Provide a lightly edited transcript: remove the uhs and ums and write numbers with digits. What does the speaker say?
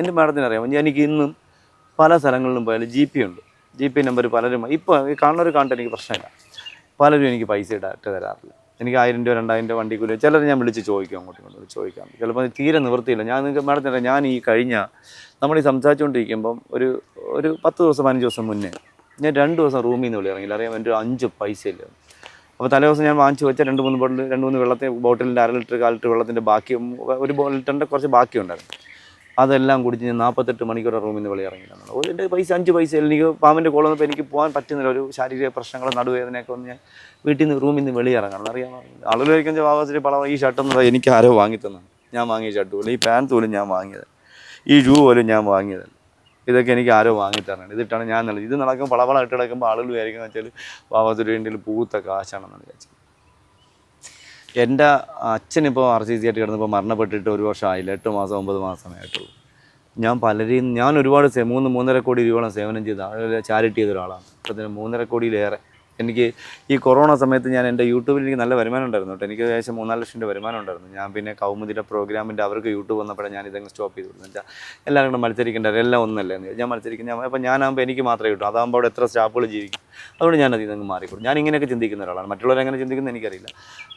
എൻ്റെ മാഡത്തിന് അറിയാം, എനിക്ക് ഇന്നും പല സ്ഥലങ്ങളിലും പോയാലും ജി പി ഉണ്ട്. ജി പി നമ്പർ പലരും ഇപ്പോൾ കാണുന്നവർ കാണട്ടെ, എനിക്ക് പ്രശ്നമില്ല. പലരും എനിക്ക് പൈസ ഇട്ട് തരാറില്ല. എനിക്ക് 1000 രൂപ 2000 രൂപ വണ്ടി കൂലി ചിലർ ഞാൻ വിളിച്ച് ചോദിക്കും, അങ്ങോട്ടും ഇങ്ങോട്ടും ചോദിക്കാം. ചിലപ്പോൾ തീരെ നിവൃത്തിയില്ല. ഞാൻ നിങ്ങൾക്ക് മാഡത്തിന് അറിയാം, ഞാൻ ഈ കഴിഞ്ഞ നമ്മൾ ഈ സംസാരിച്ചുകൊണ്ടിരിക്കുമ്പം ഒരു 10 ദിവസം 15 ദിവസം മുന്നേ ഞാൻ 2 ദിവസം റൂമിൽ നിന്ന് വിളി ഇറങ്ങിയില്ല. അറിയാം, എൻ്റെ 5 പൈസ ഇല്ല. അപ്പോൾ തലേ ദിവസം ഞാൻ വാങ്ങിച്ച് വെച്ച 2-3 വെള്ളത്തിൽ ബോട്ടിലിൻ്റെ 1/2 ലിറ്റർ 1/4 ലിറ്റർ വെള്ളത്തിൻ്റെ ബാക്കി 1 ലിറ്ററിൻ്റെ കുറച്ച് ബാക്കിയുണ്ടായിരുന്നു. അതെല്ലാം കുടിച്ച് ഞാൻ 48 മണിക്കൂർ റൂമിൽ നിന്ന് വെളി ഇറങ്ങിയില്ല. എൻ്റെ പൈസ 5 പൈസ. എനിക്ക് പാമ്പിൻ്റെ കോളം വന്നപ്പോൾ എനിക്ക് പോകാൻ പറ്റുന്നില്ല. ഒരു ശാരീരിക പ്രശ്നങ്ങൾ, നടുവേദനയൊക്കെ വന്ന് ഞാൻ വീട്ടിൽ നിന്ന് റൂമിൽ നിന്ന് വെളി ഇറങ്ങണം. അറിയാമോ, ആളുകൾ കഴിക്കുന്ന വാവാസിരി പളവ ഈ ഷർട്ടെന്ന് എനിക്ക് ആരോ വാങ്ങി തന്നാണ്. ഞാൻ വാങ്ങിയ ഷർട്ട് പോലും, ഈ പാൻറ്റ് പോലും ഞാൻ വാങ്ങിയത്, ഈ ഷൂ പോലും ഞാൻ വാങ്ങിയതല്ല. ഇതൊക്കെ എനിക്ക് ആരോ വാങ്ങി തരണം. ഇതിട്ടാണ് ഞാൻ നല്ലത്. ഇത് നടക്കുമ്പോൾ പളവള ഇട്ട് കിടക്കുമ്പോൾ ആളുകൾ വിചാരിക്കുന്നത് വെച്ചാൽ വാവാസിരിൻ്റെ പൂത്ത കാശാണെന്നാണ് വിചാരിച്ചത്. എൻ്റെ അച്ഛനിപ്പോൾ RCC ആയിട്ട് കിടന്നപ്പോൾ മരണപ്പെട്ടിട്ട് 1 വർഷം ആയില്ല, 8 മാസം 9 മാസമേ ആയിട്ടുള്ളൂ. ഞാൻ ഒരുപാട് 3.5 കോടി രൂപയോളം സേവനം ചെയ്ത, ചാരിറ്റി ചെയ്ത ഒരാളാണ്. ഇപ്പോഴത്തേന് 3.5 കോടിയിലേറെ. എനിക്ക് ഈ കൊറോണ സമയത്ത് ഞാൻ എൻ്റെ യൂട്യൂബിൽ എനിക്ക് നല്ല വരുമാനം ഉണ്ടായിരുന്നു കേട്ടോ. എനിക്ക് ഏകദേശം 3-4 ലക്ഷം രൂപ വരുമാനം ഉണ്ടായിരുന്നു. ഞാൻ പിന്നെ കൗമുദിയുടെ പ്രോഗ്രാമിൻ്റെ അവർക്ക് യൂട്യൂബ് വന്നപ്പോഴേ ഞാൻ ഇതങ്ങ് സ്റ്റോപ്പ് ചെയ്തു കൊടുത്തു. വെച്ചാൽ എല്ലാവരും കൂടെ മത്സരിക്കേണ്ട, എല്ലാം ഒന്നല്ലേ ഞാൻ മത്സരിക്കുന്നത്. അപ്പോൾ ഞാനാകുമ്പോൾ എനിക്ക് മാത്രമേ കിട്ടൂ. അതാകുമ്പോൾ അവിടെ എത്ര സ്റ്റാഫുകൾ ജീവിക്കും. അതുകൊണ്ട് ഞാനത് ഇതങ്ങ് മാറിക്കൊടുക്കും. ഞാൻ ഇങ്ങനെയൊക്കെ ചിന്തിക്കുന്ന ഒരാളാണ്. മറ്റുള്ളവരെങ്ങനെ ചിന്തിക്കുന്നത് എനിക്കറിയില്ല.